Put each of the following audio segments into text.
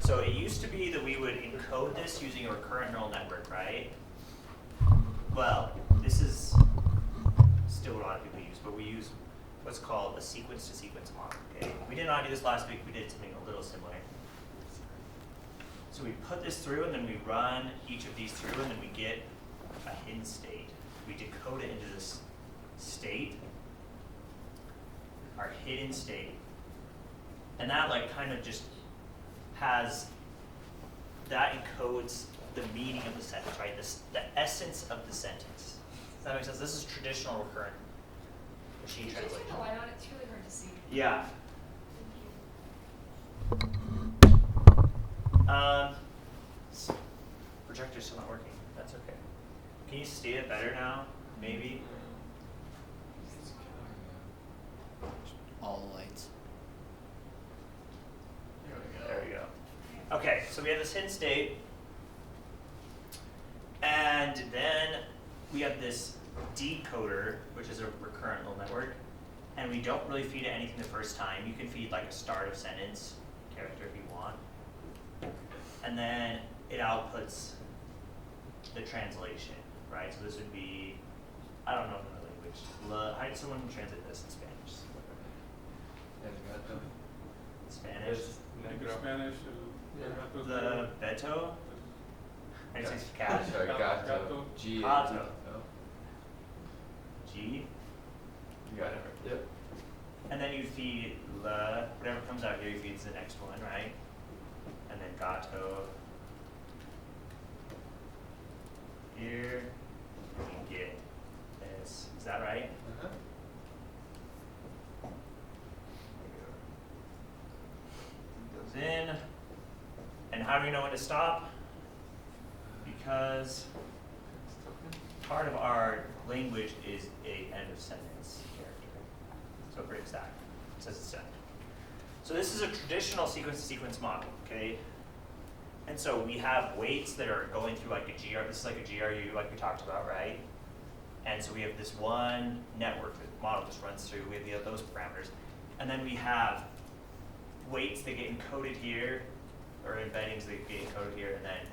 So it used to be that we would encode this using a recurrent neural network, right? Well, this is still what a lot of people use, but we use what's called a sequence-to-sequence model, okay? We did not do this last week, we did something a little similar. So we put this through, and then we run each of these through, and then we get a hidden state. We decode it into this state, our hidden state. And that like kind of just that encodes the meaning of the sentence, right? The essence of the sentence. Does that make sense? This is traditional recurrent machine translation. Why not? It's really hard to see. Yeah. Projector's still not working. That's okay. Can you see it better now? Maybe? All the lights. There we go. Okay, so we have this hidden state. And then we have this decoder, which is a recurrent neural network. And we don't really feed it anything the first time. You can feed like a start of sentence character if you want. And then it outputs the translation, right? So this would be, I don't know the language. How did someone translate this in Spanish? Spanish? Spanish. The Beto? I just say cat. Sorry, gato. G. Gato. Oh. G. You got it right. Yep. And then you feed whatever comes out here, you feed the next one, right? And then gato. Here, you get this. Is that right? Uh-huh. Goes in. And how do we know when to stop? Because part of our language is a end of sentence character. So it breaks that. It says it's done. So this is a traditional sequence-to-sequence model, okay? And so we have weights that are going through like a GR. This is like a GRU, like we talked about, right? And so we have this one network that model just runs through. We have those parameters, and then we have weights that get encoded here, or embeddings that get encoded here, and then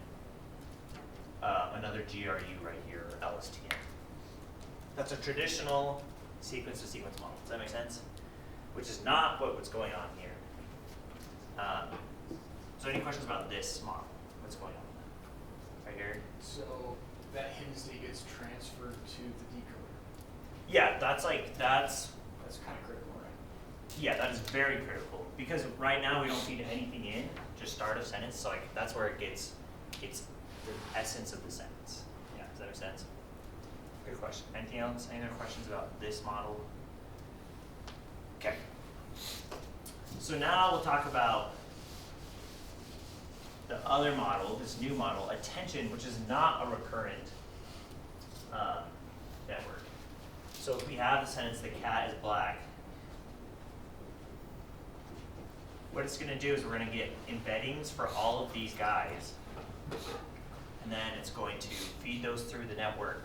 another GRU right here, or LSTM. That's a traditional sequence-to-sequence model. Does that make sense? Which is not what's going on here. So any questions about this model? What's going on? Right here? So that hidden state gets transferred to the decoder. Yeah, that's That's kind of critical, right? yeah, that is very critical. Because right now we don't feed anything in, just start of sentence, so like that's where it's the essence of the sentence. Yeah, does that make sense? Good question. Anything else? Any other questions about this model? Okay. So now we'll talk about the other model, this new model, attention, which is not a recurrent network. So if we have the sentence, the cat is black, what it's going to do is we're going to get embeddings for all of these guys, and then it's going to feed those through the network,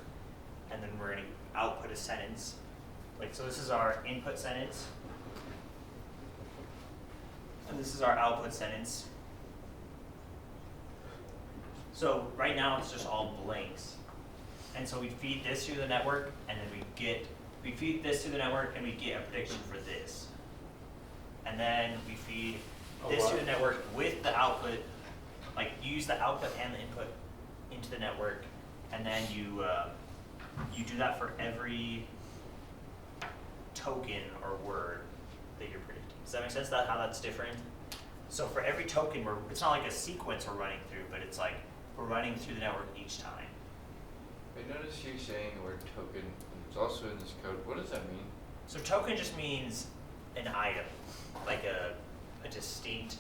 and then we're going to output a sentence. Like, so this is our input sentence, and this is our output sentence. So right now it's just all blanks. And so we feed this through the network, and then we feed this through the network, and we get a prediction for this. And then we feed this through the network with the output, like you use the output and the input into the network, and then you do that for every token or word that you're predicting. Does that make sense? How that's different? So for every token, it's not like a sequence we're running through, but it's like we're running through the network each time. I noticed you saying the word token. It's also in this code. What does that mean? So token just means an item, like a distinct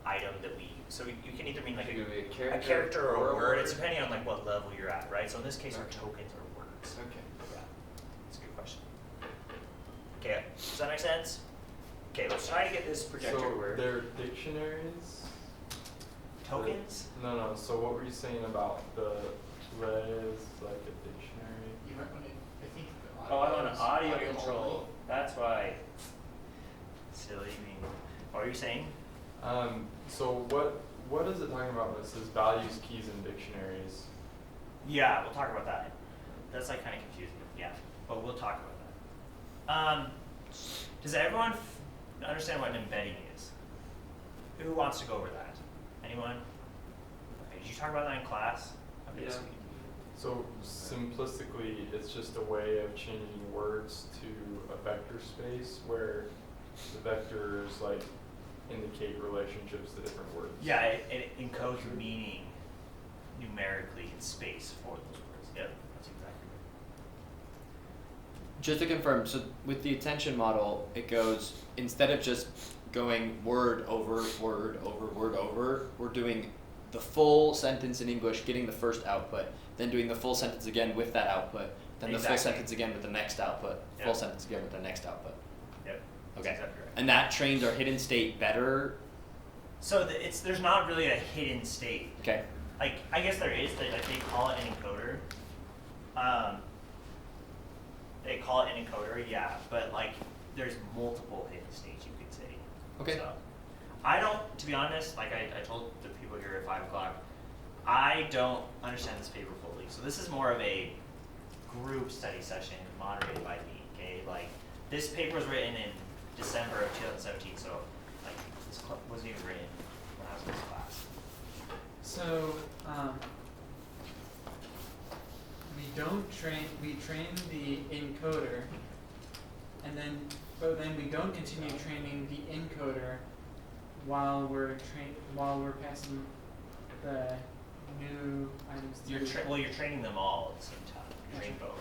item that we use. So you can either mean like It could be a a character or a word. It's depending on like what level you're at, right? So in this case, our tokens are words. Okay. Yeah, that's a good question. Okay, does that make sense? Okay, let's try to get this projector to So work. they're dictionaries? Tokens? No. So what were you saying about the res, like a dictionary? You might want to, I think the Oh, I want an is audio only. control. That's why. Silly me. What were you saying? So what what is it talking about when it says values, keys, and dictionaries? Yeah, we'll talk about that. That's like kind of confusing. Yeah, but we'll talk about that. Does everyone understand what an embedding is? Who wants to go over that? Anyone? Okay, did you talk about that in class? Okay, Yeah. sweet. So simplistically, it's just a way of changing words to a vector space where the vectors like indicate relationships to different words. Yeah, it encodes meaning numerically in space for those words. Yep, that's exactly right. Just to confirm, so with the attention model, it goes, instead of just going word over, word over, word over, we're doing the full sentence in English, getting the first output, then doing the full sentence again with that output, then the full Exactly. sentence again with the next output, Yep. full sentence again with the next output. Yep. that's Okay. exactly right. And that trains our hidden state better. So there's not really a hidden state. Okay. Like I guess there is. They call it an encoder. They call it an encoder, yeah. But like there's multiple hidden states you could say. Okay. So I don't, to be honest. Like I told the people here at 5 o'clock, I don't understand this paper fully. So this is more of a group study session moderated by me. Okay, like this paper was written in December of 2017. So like this wasn't even written when I was in this class. So, we train the encoder, but then we don't continue training the encoder while we're passing the new items through. You're training them all at the same time. You're training both.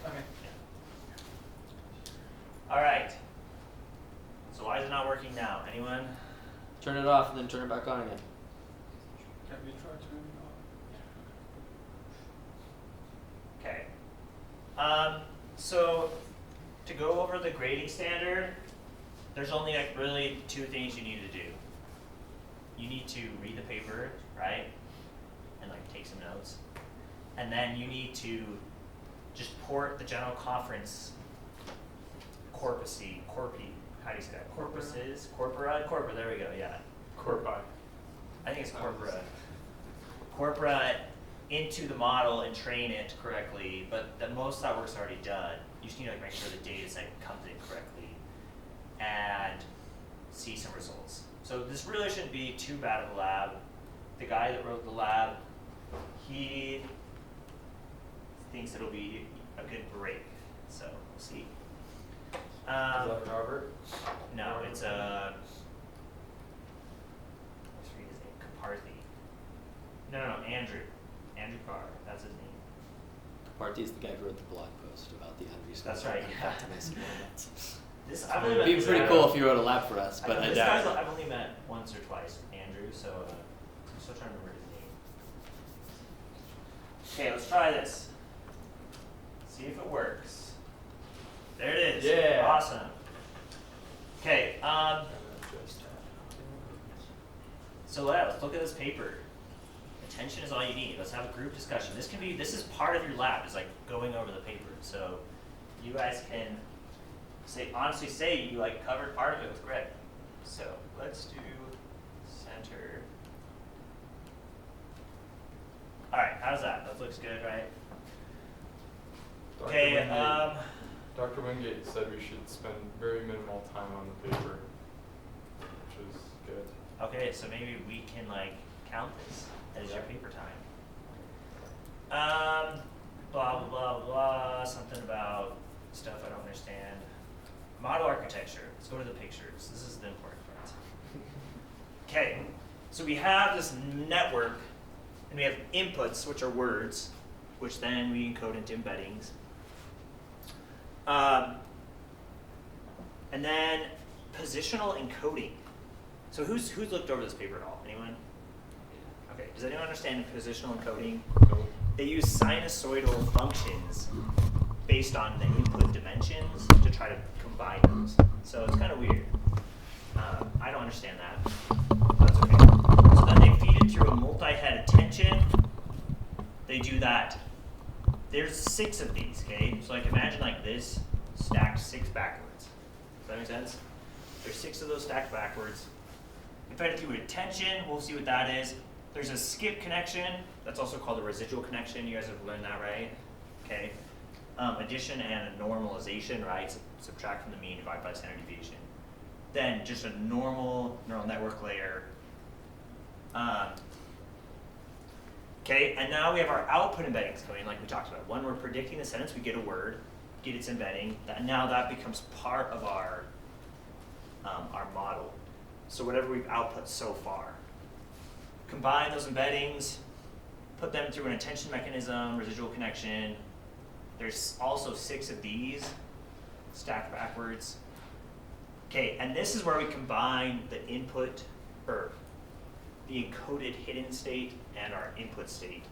Okay. Yeah. All right. So why is it not working now? Anyone? Turn it off and then turn it back on again. Can we try turning it off? Okay. So to go over the grading standard, there's only like really 2 things you need to do. You need to read the paper, right? And like take some notes. And then you need to just port the general conference corpora, how do you say that? Corpora, there we go, yeah. Corpi. I think it's corpora. Corpora into the model and train it correctly, but most of that work's already done. You just need to like make sure the data set comes in correctly and see some results. So this really shouldn't be too bad of a lab. The guy that wrote the lab, he thinks it'll be a good break. So we'll see. Is that Robert? No, it's let's read his name. Carthy. No, Andrew. Andrew Carr. That's his name. Party is the guy who wrote the blog post about the unreasonable. That's right, yeah. optimism elements. This I've only met It'd be this pretty guy- cool if you wrote a lab for us, but I this doubt guy's, it. I've only met once or twice, Andrew. So I'm still trying to remember his name. Okay, let's try this. See if it works. There it is. Yeah. Awesome. Okay. So let's look at this paper. Attention is all you need. Let's have a group discussion. This is part of your lab, is like going over the paper. So you guys can honestly say you like covered part of it with Greg. So let's do center. All right, how's that? That looks good, right? Dr. Okay, Wingate, Dr. Wingate said we should spend very minimal time on the paper, which is good. okay, so maybe we can like count this as your Yeah. paper time. Blah, blah, blah, blah, something about stuff I don't understand. Model architecture, let's go to the pictures. This is the important part. Okay, so we have this network, and we have inputs, which are words, which then we encode into embeddings. And then positional encoding. So who's looked over this paper at all? Anyone? Okay, does anyone understand positional encoding? No. They use sinusoidal functions based on the input dimensions to try to combine those. So it's kind of weird. I don't understand that. That's okay. So then they feed it through a multi-head attention. They do that. There's 6 of these, okay? So like imagine like this, stacked 6 backwards. Does that make sense? There's 6 of those stacked backwards. We fed it through attention, we'll see what that is. There's a skip connection, that's also called a residual connection, you guys have learned that, right? Okay. Addition and normalization, right? Subtract from the mean, divide by standard deviation. Then just a normal neural network layer. Okay, and now we have our output embeddings coming in, like we talked about. When we're predicting the sentence, we get a word, get its embedding. Now that becomes part of our model. So whatever we've output so far. Combine those embeddings, put them through an attention mechanism, residual connection. There's also 6 of these, stacked backwards. Okay, and this is where we combine the input, or the encoded hidden state and our input state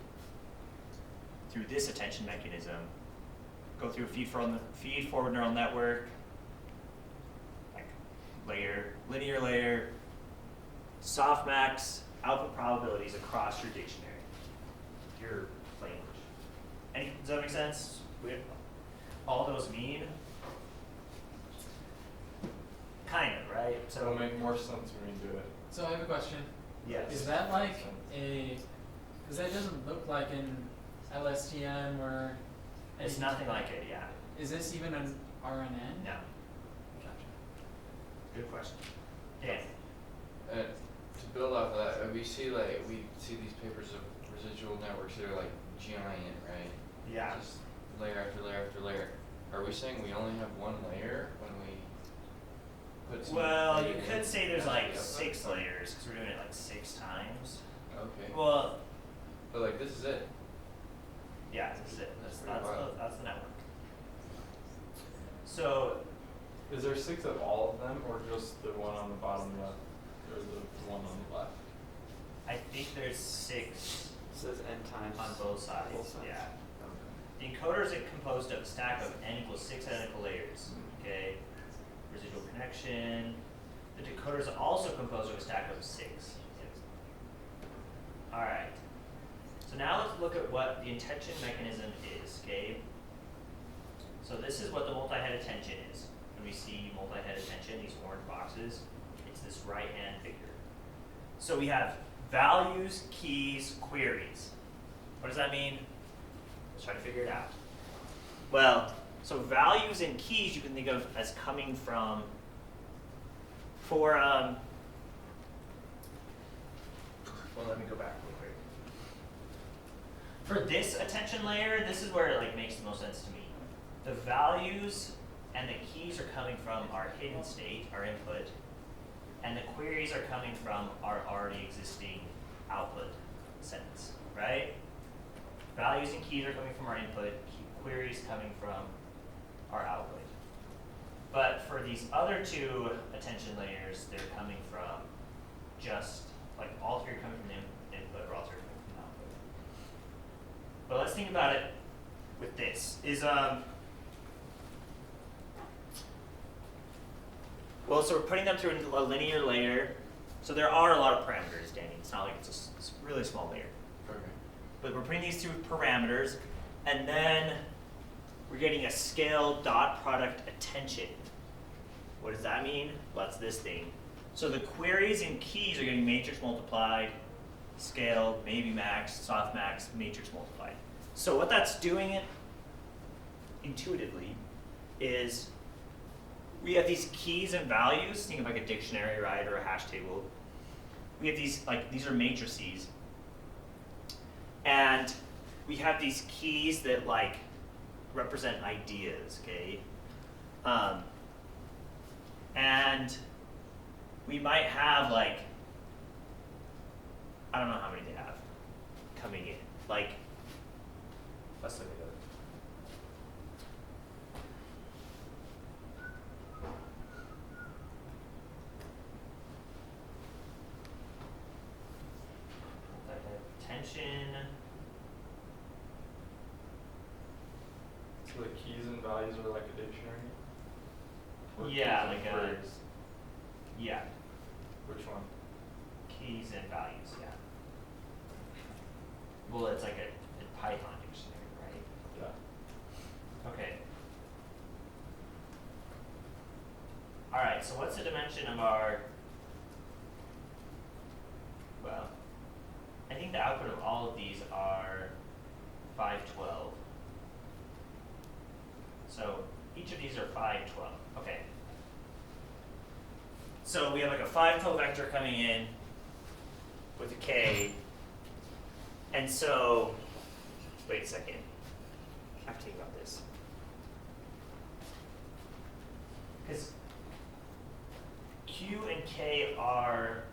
through this attention mechanism. Go through a feed-forward neural network, like layer, linear layer, softmax, output probabilities across your dictionary, your language. Does that make sense? All those mean? Kind of, right? It'll make more sense when you do it. So I have a question. Yes. Is that like because that doesn't look like an LSTM or It's nothing like it, yeah. Is this even an RNN? No. Gotcha. Good question. Dan. To build off of that, we see these papers of residual networks that are like giant, right? Yeah. Just layer after layer after layer. Are we saying we only have one layer when we put some Well, you data could in? say there's After like the 6 output? layers because we're doing it like 6 times. Okay. Well, But like this is it. yeah, this is it. That's pretty wild. That's the network. So, Is there 6 of all of them, or just the one on the bottom left, or the one on the left? I think there's 6 It says n times on both sides. both sides. Yeah. The encoder is composed of a stack of n equals 6 identical layers. Okay. Residual connection. The decoder is also composed of a stack of 6. All right. So now let's look at what the attention mechanism is. Okay. So this is what the multi-head attention is. When we see multi-head attention, these orange boxes, it's this right-hand figure. So we have values, keys, queries. What does that mean? Let's try to figure it out. Well, so values and keys you can think of as coming from, well, let me go back real quick. For this attention layer, this is where it like makes the most sense to me. The values and the keys are coming from our hidden state, our input, and the queries are coming from our already existing output sentence, right? Values and keys are coming from our input, queries coming from our output. But for these other 2 attention layers, they're coming from just, like all 3 are coming from the input, or all 3 are coming from the output. But let's think about it with this. Well, so we're putting them through a linear layer. So there are a lot of parameters, Danny. It's not like it's a really small layer. Okay. But we're putting these through parameters, and then we're getting a scale dot product attention. What does that mean? Well, that's this thing. So the queries and keys are getting matrix multiplied, scale, maybe max, softmax, matrix multiplied. So what that's doing it intuitively is we have these keys and values, think of like a dictionary, right, or a hash table. We have these, like, these are matrices. And we have these keys that, like, represent ideas, okay? And we might have, like, I don't know how many they have coming in. Like, let's look at it. Attention. So the keys and values are like a dictionary? Or Yeah, keys and like a- queries? Yeah, Which one? keys and values, yeah. Well, it's like a Python dictionary, right? Yeah. Okay. All right, so what's the dimension of our output of all of these are 512. So each of these are 512. Okay. So we have like a 512 vector coming in with a k. And so, wait a second. I have to think about this. Because Q and K are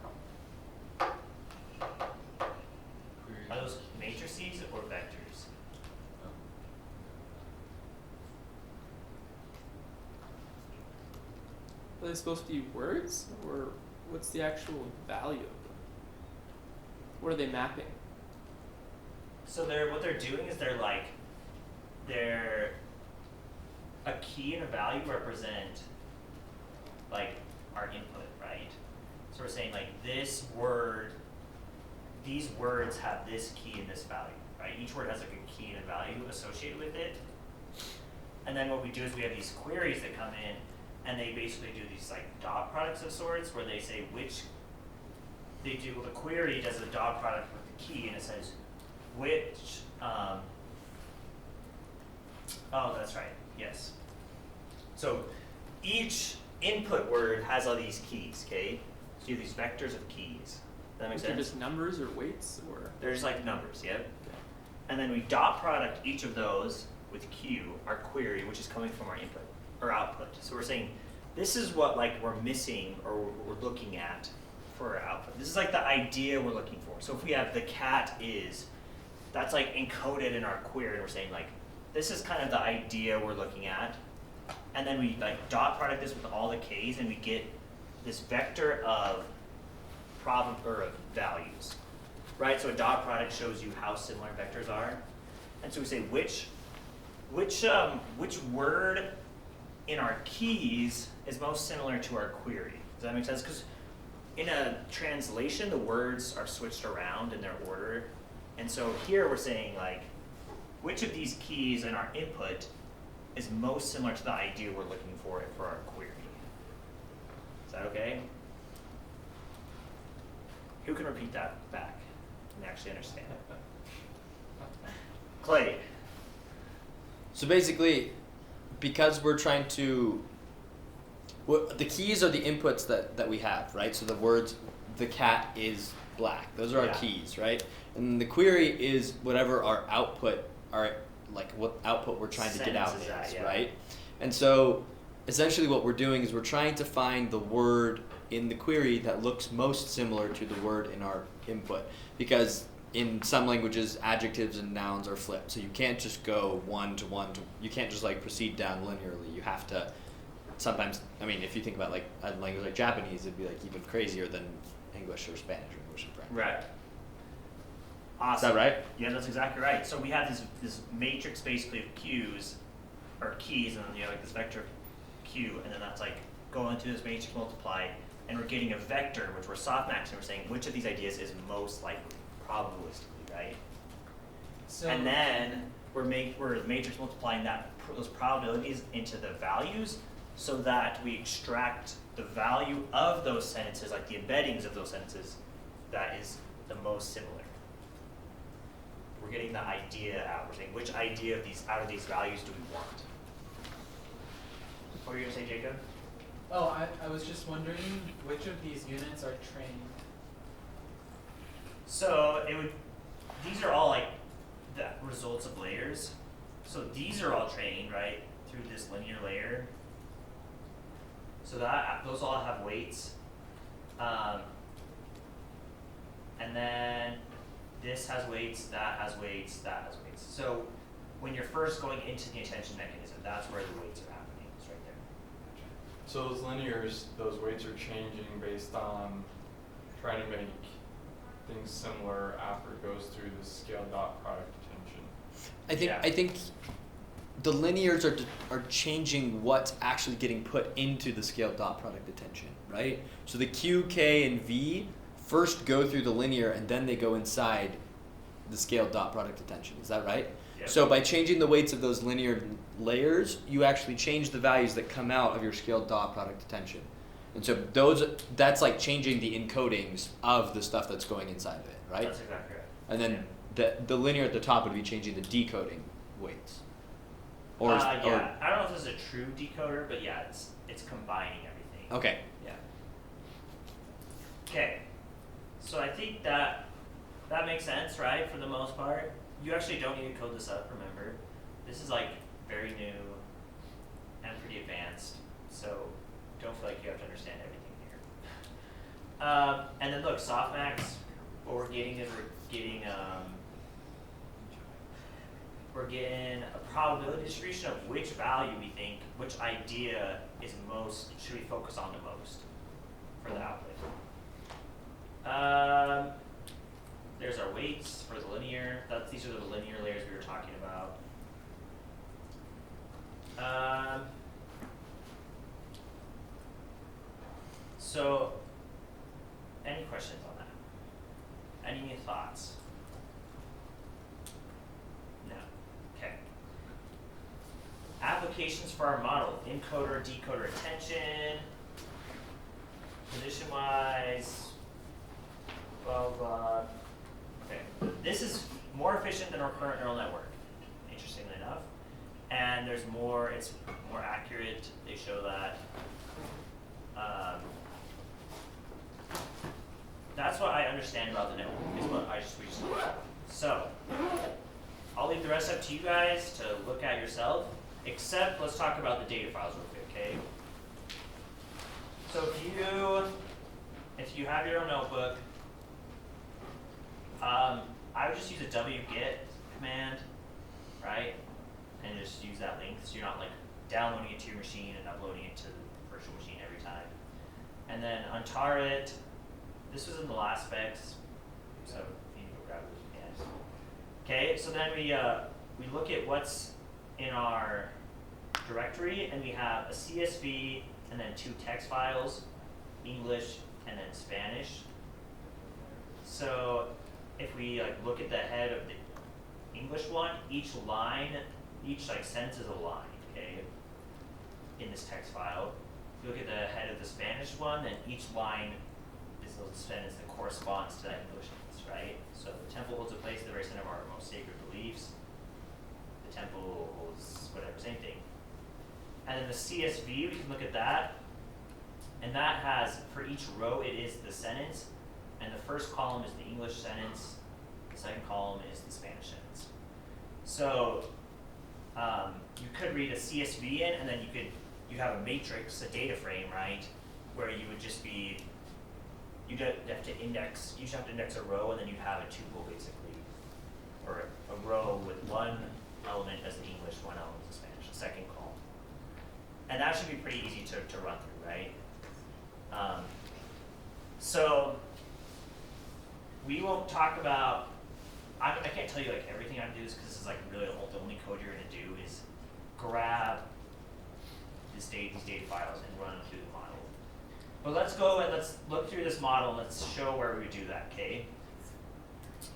those matrices or vectors? Are they supposed to be words, or what's the actual value of them? What are they mapping? So what they're doing is they're a key and a value represent like our input, right? So we're saying like this word, these words have this key and this value, right? Each word has like a key and a value associated with it. And then what we do is we have these queries that come in, and they basically do these like dot products of sorts, where they say the query does a dot product with the key, and it says which, oh, that's right, yes. So each input word has all these keys, okay? So you have these vectors of keys. Does that make Is there sense? just numbers or weights, or? They're just like numbers, yep. And then we dot product each of those with Q, our query, which is coming from our input or output. So we're saying this is what like we're missing or we're looking at for our output. This is like the idea we're looking for. So if we have the cat is, that's like encoded in our query, and we're saying like this is kind of the idea we're looking at. And then we like dot product this with all the k's, and we get this vector of of values, right? So a dot product shows you how similar vectors are, and so we say which word in our keys is most similar to our query. Does that make sense? Because in a translation, the words are switched around in their order, and so here we're saying like which of these keys in our input is most similar to the idea we're looking for our query. Is that okay? Who can repeat that back and actually understand it? Clay. So basically, because we're trying to, the keys are the inputs that we have, right? So the words, the cat is black. Those are our keys, right? And the query is whatever our output, like what output we're trying to get out is, right? And so essentially what we're doing is we're trying to find the word in the query that looks most similar to the word in our input, because in some languages adjectives and nouns are flipped, so you can't just go one to one to, you can't just like proceed down linearly. You have to sometimes, I mean, if you think about like a language like Japanese, it'd be like even crazier than English or Spanish or English and French. Right. Awesome. Is that right? Yeah, that's exactly right. So we have this matrix basically of Q's or keys, and then you have like this vector Q, and then that's like going through this matrix multiply, and we're getting a vector which we're softmaxing. We're saying which of these ideas is most likely, probabilistically, right? So And then we're matrix multiplying those probabilities into the values, so that we extract the value of those sentences, like the embeddings of those sentences, that is the most similar. We're getting the idea out. We're saying which idea of these out of these values do we want? What were you gonna say, Jacob? Oh, I was just wondering which of these units are trained. So these are all like the results of layers. So these are all trained, right, through this linear layer. So those all have weights. And then this has weights, that has weights, that has weights. So when you're first going into the attention mechanism, that's where the weights are happening. It's right there. So those linears, those weights are changing based on trying to make things similar after it goes through the scale dot product attention. I think the linears are changing what's actually getting put into the scale dot product attention, right? So the Q, K, and V first go through the linear, and then they go inside the scale dot product attention. Is that right? Yep. So by changing the weights of those linear layers, you actually change the values that come out of your scale dot product attention. And so that's like changing the encodings of the stuff that's going inside of it, right? That's exactly right. And then the linear at the top would be changing the decoding weights. Or yeah, I don't know if this is a true decoder, but yeah, it's combining everything. okay. Yeah. Okay. So I think that makes sense, right? For the most part, you actually don't need to code this up. Remember, this is like very new and pretty advanced, so don't feel like you have to understand everything here. And then look, softmax. What we're getting is we're getting a probability distribution of which value we think, which idea is most, should we focus on the most for the output. There's our weights for the linear. These are the linear layers we were talking about. So, any questions on that? Any thoughts? No. Okay. Applications for our model: encoder, decoder, attention, position-wise, blah blah. Okay. This is more efficient than our current neural network, interestingly enough, and it's more accurate. They show that. That's what I understand about the network, is what we just looked at. So, I'll leave the rest up to you guys to look at yourself, except let's talk about the data files real quick, okay? So if you have your own notebook, I would just use a wget command, right? And just use that link, so you're not like downloading it to your machine and uploading it to the virtual machine every time. And then untar it. This was in the last specs, so if you need to go grab it, you can. Okay, so then we look at what's in our directory, and we have a CSV and then 2 text files, English and then Spanish. So if we look at the head of the English one, each sentence is a line, okay, in this text file. If you look at the head of the Spanish one, then each line is a sentence that corresponds to that English sentence, right? So the temple holds a place at the very center of our most sacred beliefs. The temple holds whatever, same thing. And then the CSV, we can look at that. And that has, for each row, it is the sentence. And the first column is the English sentence. The second column is the Spanish sentence. So you could read a CSV in, and then you have a matrix, a data frame, right? Where you would just be, you'd have to index a row, and then you'd have a tuple basically, or a row with one element as the English, one element as the Spanish, the second column. And that should be pretty easy to run through, right? So we won't talk about, I can't tell you everything I'm gonna do this, because this is really the only code you're gonna do is grab these data files and run them through the model. But let's go and let's look through this model and let's show where we do that, okay?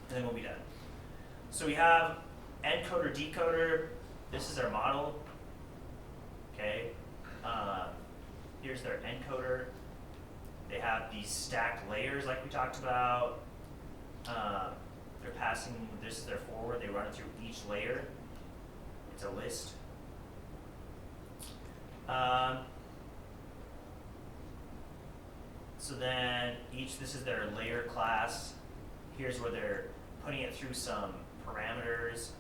And then we'll be done. So we have encoder, decoder. This is our model, okay? Here's their encoder. They have these stacked layers like we talked about. They're passing, this is their forward. They run it through each layer. It's a list. So then this is their layer class. Here's where they're putting it through some parameters.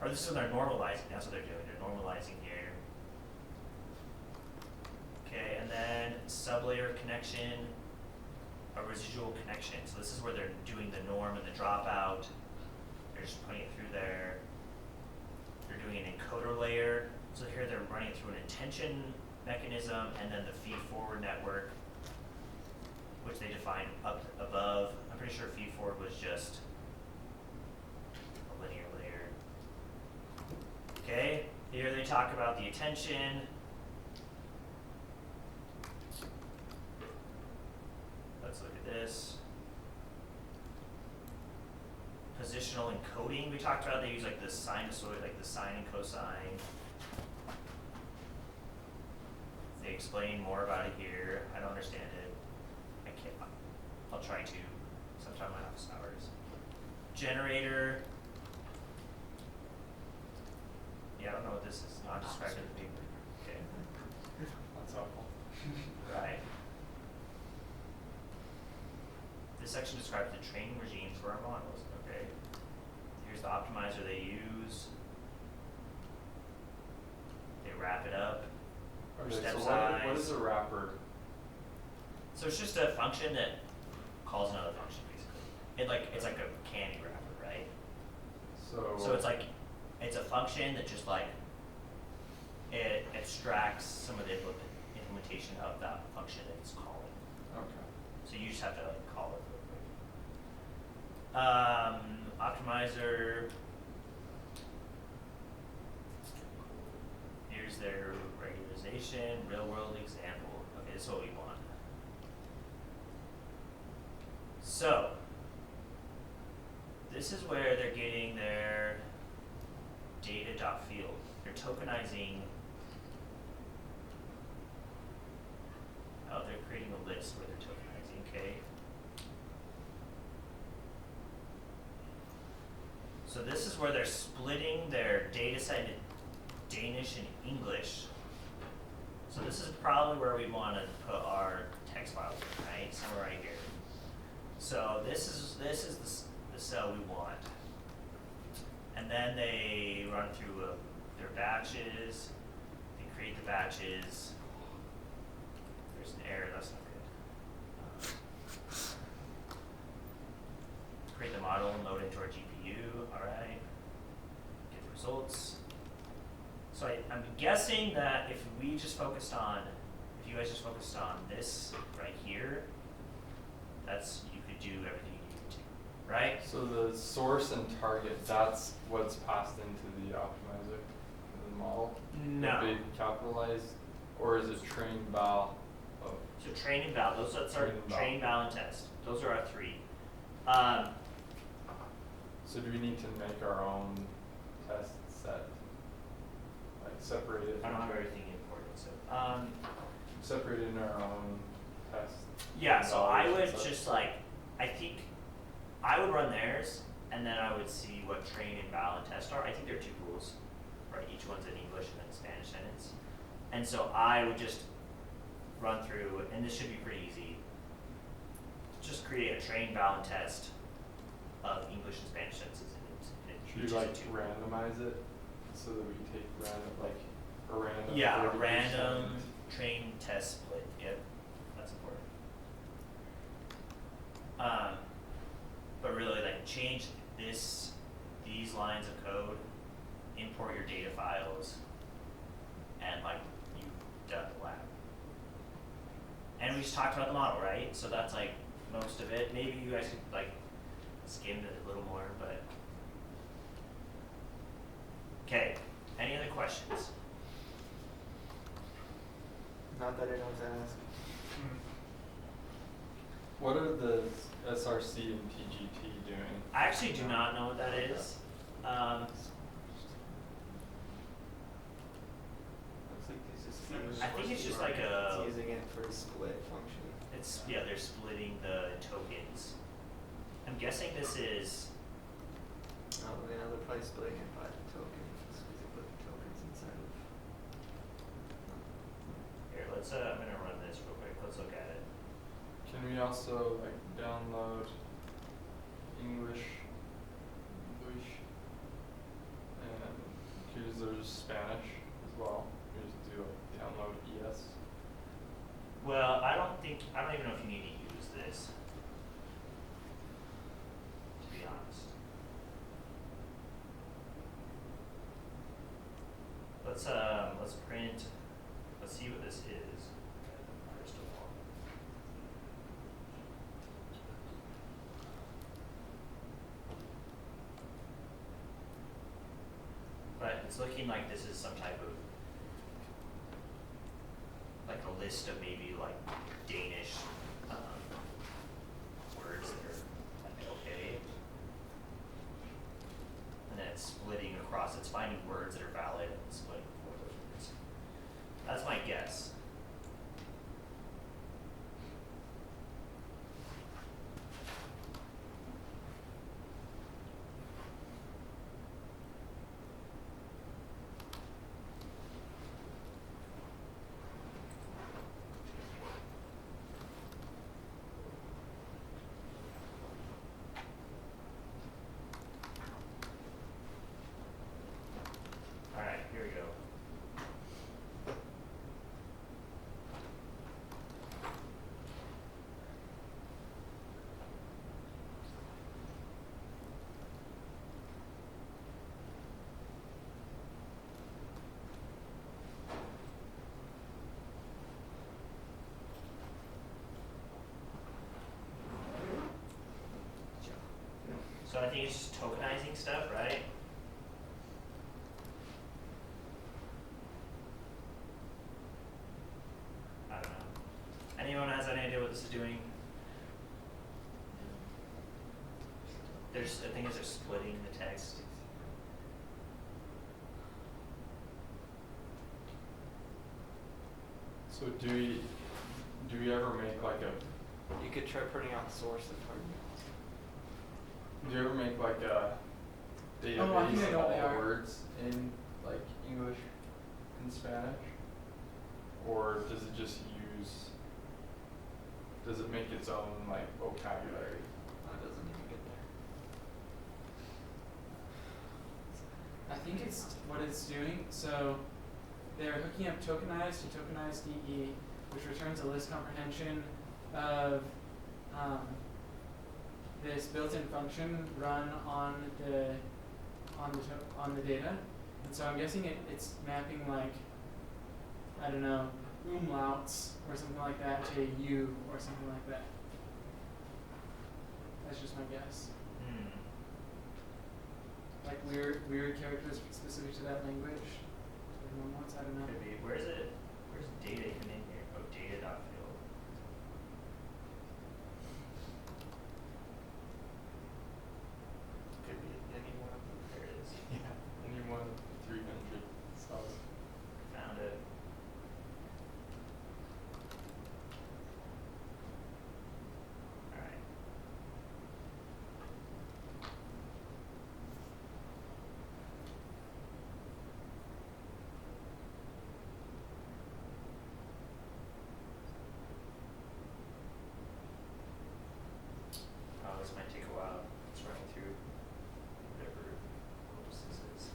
Or this is when they're normalizing. That's what they're doing. They're normalizing here. Okay, and then sublayer connection, a residual connection. So this is where they're doing the norm and the dropout. They're just putting it through there. They're doing an encoder layer. So here they're running it through an attention mechanism, and then the feed forward network, which they define up above. I'm pretty sure feed forward was just a linear layer. Okay, here they talk about the attention. Let's look at this. Positional encoding we talked about. They use the sinusoid, the sine and cosine. They they explain more about it here. I don't understand it. I can't. I'll try to sometime in my office hours. Generator. Yeah, I don't know what this is. Not described in the paper. Okay. That's helpful. Right. This section describes the training regime for our models. Okay. Here's the optimizer they use. They wrap it up. Okay, Step so size. what is a wrapper? So it's just a function that calls another function, basically. It's like a candy wrapper, right? So it's like it's a function that just like it extracts some of the implementation of that function that it's calling. Okay. So you just have to like call it real quick. Optimizer. Here's their regularization, real world example. Okay, this is what we want. So, this is where they're getting their data.field. They're tokenizing. Oh, they're creating a list where they're tokenizing, okay? So this is where they're splitting their data set into Danish and English. So this is probably where we want to put our text files in, right? Somewhere right here. So this is the cell we want. And then they run through their batches. They create the batches. There's an error, that's not good. Create the model, load into our GPU, all right. Get the results. So I'm guessing that if you guys just focused on this right here, you could do everything you needed to, right? So the source and target, that's what's passed into the optimizer, the model? No. The big capitalized, or is it train val? Oh, So train and val, those are train, val, and test. Those are our three. so do we need to make our own test set? Like separated? I don't have everything imported, so. Separated in our own test? Yeah, so I dollars and would such? just like, I think, I would run theirs, and then I would see what train and val and test are. I think there are two rules, right? Each one's in English and then Spanish sentence. And so I would just run through, and this should be pretty easy. Just create a train, val, and test of English and Spanish sentences. Should you like randomize it so that we take random, like a random? Yeah, a 30%? random train test split. Yep, that's important. But really, like, change these lines of code, import your data files, and like you've done the lab. And we just talked about the model, right? So that's like most of it. Maybe you guys could like skim it a little more, but okay. Any other questions? Not that I know what to ask. What are the SRC and TGT doing? I actually do not know what that is. Looks like there's just I think it's just like a. it's using it for a split function. They're splitting the tokens. I'm guessing this is. Oh, yeah, they're probably splitting it by the tokens because they put the tokens inside of. Here, I'm gonna run this real quick. Let's look at it. Can we also like download English, and because there's Spanish as well. We just do like download ES. Well, I don't even know if you need to use this. To be honest. Let's print. Let's see what this is. First of all. But it's looking like this is some type of like a list of maybe like Danish words that are like okay. And then it's splitting across, it's finding words that are valid and splitting for those words. That's my guess. I think it's just tokenizing stuff, right? I don't know. Anyone has any idea what this is doing? There's, I think they're splitting the text. So do we ever make like a, You could try printing out the source of arguments. do you ever make like a Oh, I think I database of know what all they the are. words in like English and Spanish? Or does it just does it make its own like vocabulary? That doesn't even get there. I think it's what it's doing. So they're hooking up tokenized to tokenized DE, which returns a list comprehension of this built-in function run on the data. And so I'm guessing it's mapping like, I don't know, umlauts or something like that to U or something like that. That's just my guess. Hmm. Like weird characters specific to that language. Umlauts, I don't know. Could be. Where's data even in here? Oh, data.field. Could be any one of them. There it is. Yeah. Anyone 300 cells. Found it. Alright. Oh, this might take a while. It's running through whatever course this is.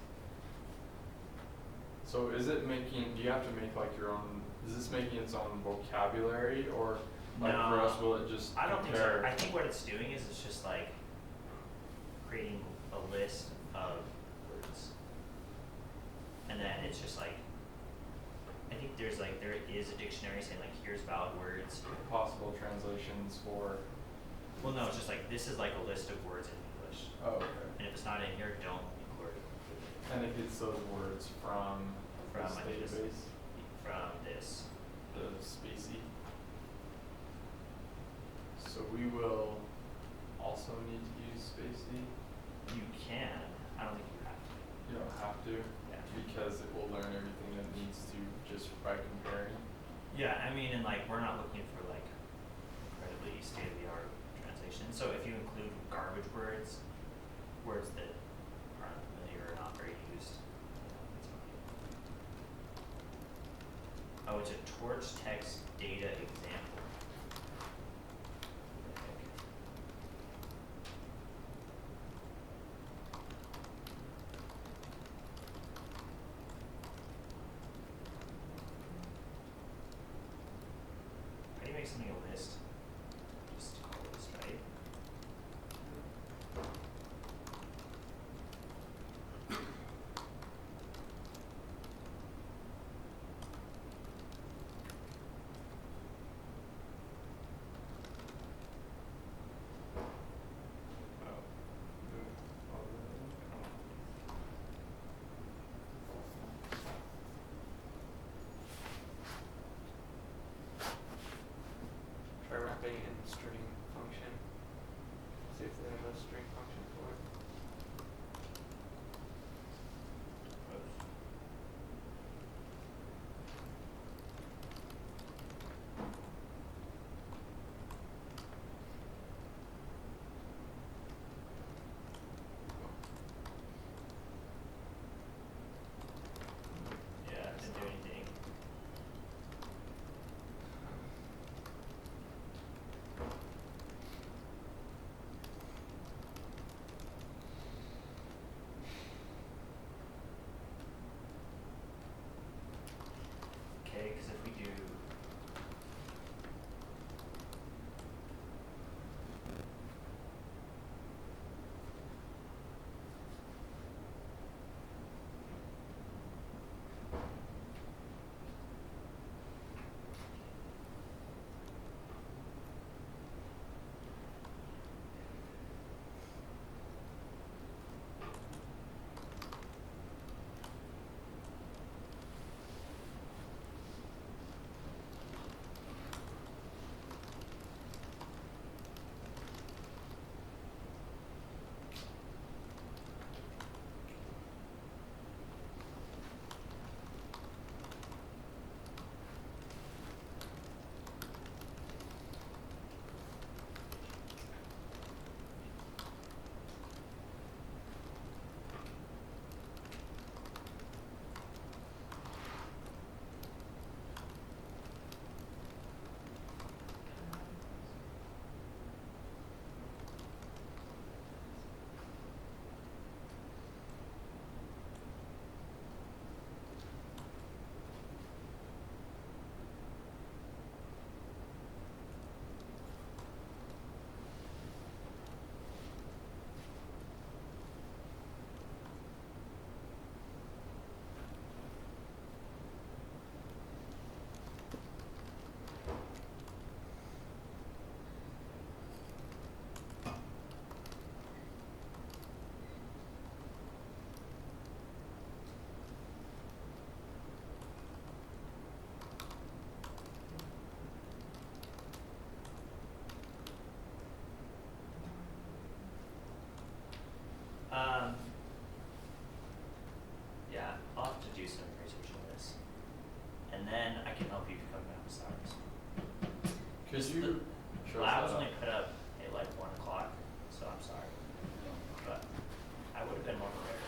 So is it making, do you have to make like your own, is this making its own vocabulary or like for No. us will it just I don't think so. compare? I think what it's doing is it's just like creating a list of words. And then it's just like, I think there is a dictionary saying like, here's valid words. Possible translations for, Well, no, it's just like, this is like a list of words in English. oh, okay. And if it's not in here, don't include it. And it gets those words from From, this I think, database, from this. the spacey. So we will also need to use spacey. You can, I don't think you have to. You don't have to, Yeah. because it will learn everything it needs to just by comparing. Yeah, I mean, and like, we're not looking for like incredibly state-of-the-art translation. So if you include garbage words, words that aren't familiar or not very used, it's okay. Oh, it's a torch text data example. What the heck? How do you make something a list? Just call it a list, right? Could you show us Lab was that? only put up at like 1 o'clock, so I'm sorry. But I would have been more prepared.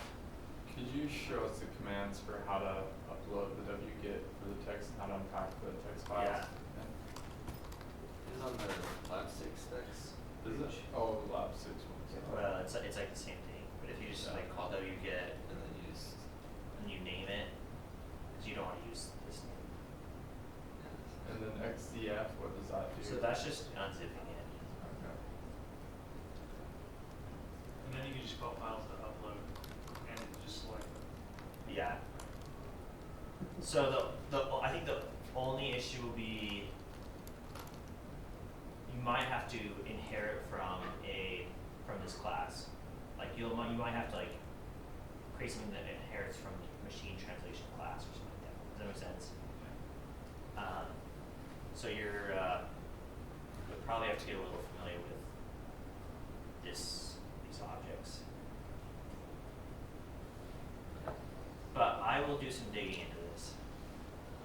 Could you show us the commands for how to upload the wget for the text, and how to unpack the text files? Yeah. It's on the lab 6 specs. Is it? Oh, the lab 6 ones. Well, it's like the same thing, but if you just Yeah. like call wget And then you just, and you name it, because you don't want to use this name. yeah. And then XDF, what does that do? So that's just unzipping it. Okay. And then you can just call files to upload and just select them. Yeah. So I think the only issue will be you might have to inherit from this class. Like you might have to like create something that inherits from the machine translation class or something like that. Does that make sense? So you'll probably have to get a little familiar with these objects. But I will do some digging into this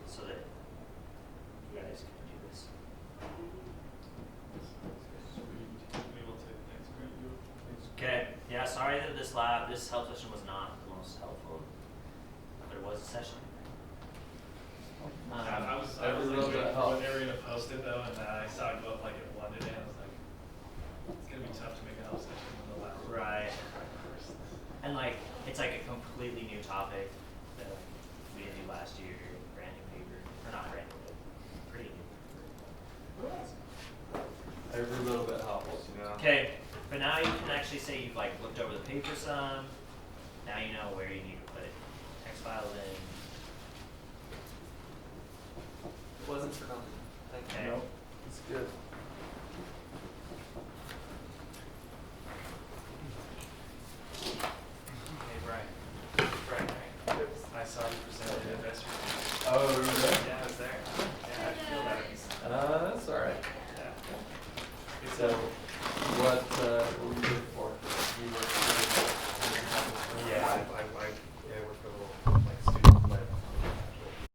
so that you guys can do this. We will take next week. Okay, yeah, sorry that this help session was not the most helpful, but it was a session. I was Every like little bit waiting for helps. when they were gonna post it though, and then I saw it go up like at 1 today, and I was like, it's gonna be tough to make a help session in the lab. Right. First. And like, it's like a completely new topic that like, we didn't do last year, brand new paper, or not brand new, but pretty new. Every little bit helps, you know? Okay, but now you can actually say you've like looked over the paper some. Now you know where you need to put text files in. It wasn't for nothing. Thank you. Okay. It's good.